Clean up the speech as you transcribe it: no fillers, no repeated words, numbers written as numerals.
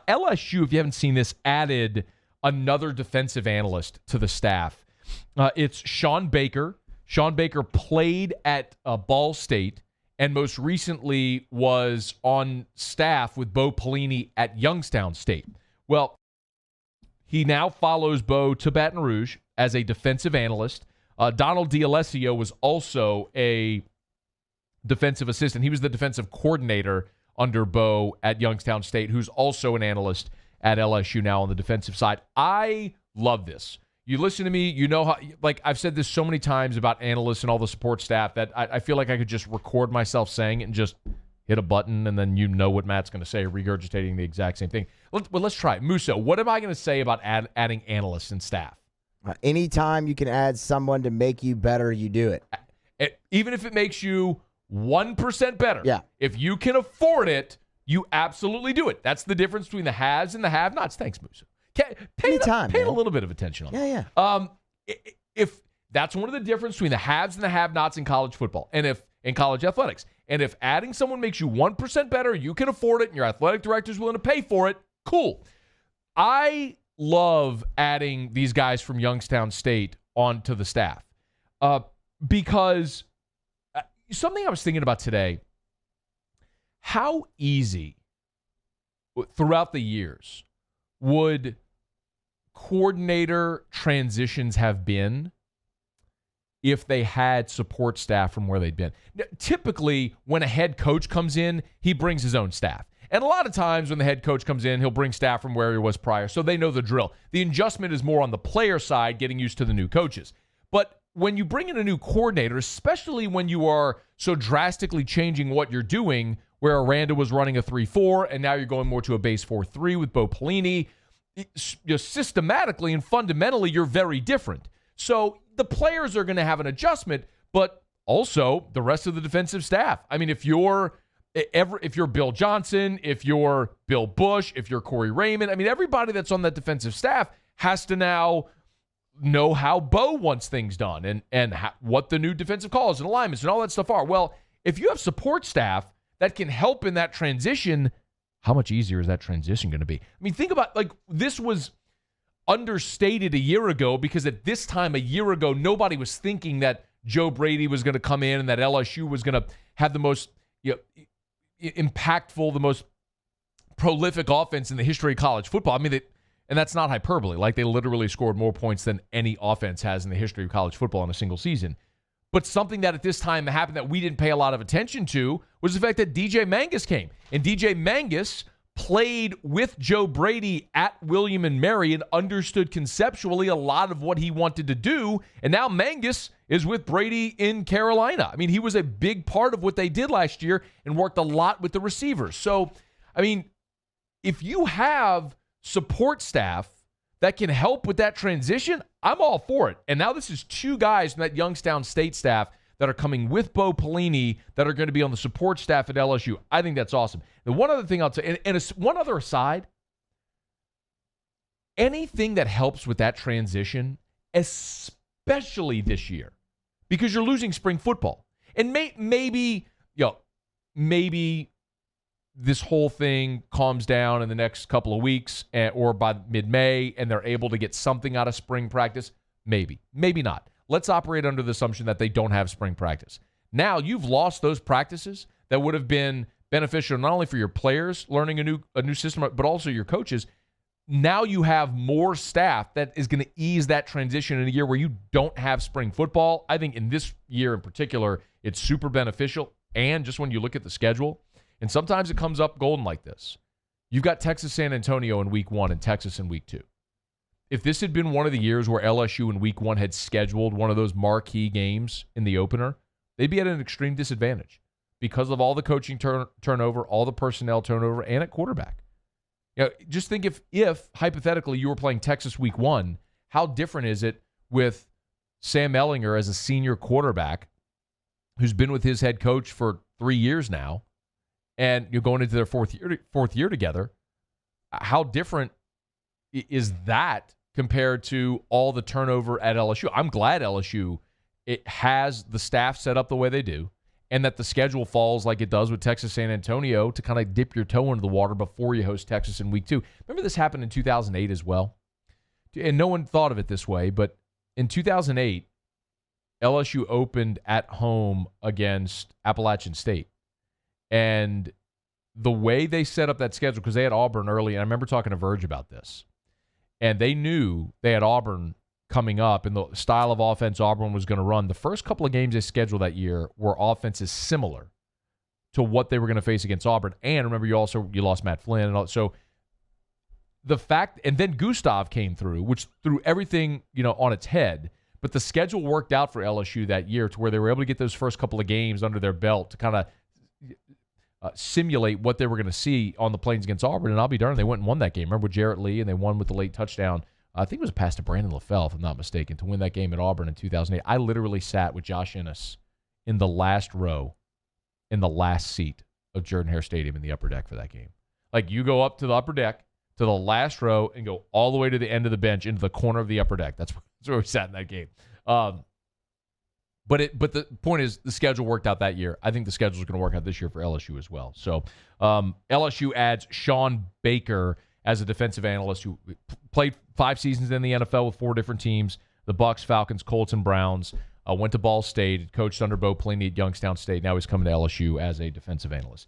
LSU, if you haven't seen this, added another defensive analyst to the staff. It's Shaun Baker. Shaun Baker played at Ball State and most recently was on staff with Bo Pelini at Youngstown State. Well, he now follows Bo to Baton Rouge as a defensive analyst. Donald D'Alessio was also a defensive assistant. He was the defensive coordinator under Bo at Youngstown State, who's also an analyst at LSU now on the defensive side. I love this. You listen to me, you know how, like I've said this so many times about analysts and all the support staff that I feel like I could just record myself saying it and just hit a button and then you know what Matt's going to say, regurgitating the exact same thing. Let's try it. Musso, what am I going to say about adding analysts and staff? Anytime you can add someone to make you better, you do it. Even if it makes you 1% better. Yeah. If you can afford it, you absolutely do it. That's the difference between the haves and the have-nots. Thanks, Musso. Pay a little bit of attention on that. Yeah. If that's one of the differences between the haves and the have-nots in college football and if in college athletics. And if adding someone makes you 1% better, you can afford it, and your athletic director is willing to pay for it, cool. I love adding these guys from Youngstown State onto the staff because something I was thinking about today, how easy throughout the years would coordinator transitions have been if they had support staff from where they'd been. Now, typically, when a head coach comes in, he brings his own staff. And a lot of times when the head coach comes in, he'll bring staff from where he was prior, so they know the drill. The adjustment is more on the player side, getting used to the new coaches. But when you bring in a new coordinator, especially when you are so drastically changing what you're doing, where Aranda was running a 3-4, and now you're going more to a base 4-3 with Bo Pelini, systematically and fundamentally, you're very different. So the players are going to have an adjustment, but also the rest of the defensive staff. I mean, if you're Bill Johnson, if you're Bill Bush, if you're Corey Raymond, I mean, everybody that's on that defensive staff has to now know how Bo wants things done and what the new defensive calls and alignments and all that stuff are. Well, if you have support staff that can help in that transition, how much easier is that transition going to be? I mean, think about, like, this was understated a year ago because at this time a year ago, nobody was thinking that Joe Brady was going to come in and that LSU was going to have the most impactful, the most prolific offense in the history of college football. I mean, and that's not hyperbole. Like, they literally scored more points than any offense has in the history of college football in a single season. But something that at this time happened that we didn't pay a lot of attention to was the fact that DJ Mangas came. And DJ Mangas played with Joe Brady at William & Mary and understood conceptually a lot of what he wanted to do. And now Mangas is with Brady in Carolina. I mean, he was a big part of what they did last year and worked a lot with the receivers. So, I mean, if you have support staff that can help with that transition, I'm all for it. And now this is two guys from that Youngstown State staff that are coming with Bo Pelini that are going to be on the support staff at LSU. I think that's awesome. The one other thing I'll say, and one other aside, anything that helps with that transition, especially this year, because you're losing spring football. And maybe this whole thing calms down in the next couple of weeks or by mid-May and they're able to get something out of spring practice. Maybe not. Let's operate under the assumption that they don't have spring practice. Now you've lost those practices that would have been beneficial not only for your players learning a new system, but also your coaches. Now you have more staff that is going to ease that transition in a year where you don't have spring football. I think in this year in particular, it's super beneficial. And just when you look at the schedule, and sometimes it comes up golden like this. You've got Texas San Antonio in week 1 and Texas in week 2. If this had been one of the years where LSU in week 1 had scheduled one of those marquee games in the opener, they'd be at an extreme disadvantage because of all the coaching turnover, all the personnel turnover, and at quarterback. Just think if hypothetically you were playing Texas week 1, how different is it with Sam Ehlinger as a senior quarterback who's been with his head coach for 3 years now, and you're going into their fourth year together. How different is that compared to all the turnover at LSU? I'm glad LSU has the staff set up the way they do, and that the schedule falls like it does with Texas San Antonio to kind of dip your toe into the water before you host Texas in week 2. Remember this happened in 2008 as well? And no one thought of it this way, but in 2008, LSU opened at home against Appalachian State. And the way they set up that schedule, because they had Auburn early, and I remember talking to Verge about this, and they knew they had Auburn coming up and the style of offense Auburn was going to run. The first couple of games they scheduled that year were offenses similar to what they were going to face against Auburn. And remember, you lost Matt Flynn. And all, so the fact, and then Gustav came through, which threw everything, on its head. But the schedule worked out for LSU that year to where they were able to get those first couple of games under their belt to kind of simulate what they were going to see on the plains against Auburn. And I'll be darned, they went and won that game. Remember with Jarrett Lee, and they won with the late touchdown. I think it was a pass to Brandon LaFell, if I'm not mistaken, to win that game at Auburn in 2008. I literally sat with Josh Ennis in the last row, in the last seat of Jordan-Hare Stadium in the upper deck for that game. Like, you go up to the upper deck, to the last row, and go all the way to the end of the bench into the corner of the upper deck. That's where we sat in that game. But the point is, the schedule worked out that year. I think the schedule is going to work out this year for LSU as well. So LSU adds Shaun Baker as a defensive analyst who played 5 seasons in the NFL with 4 different teams, the Bucs, Falcons, Colts, and Browns, went to Ball State, coached under Bo Pelini at Youngstown State. Now he's coming to LSU as a defensive analyst.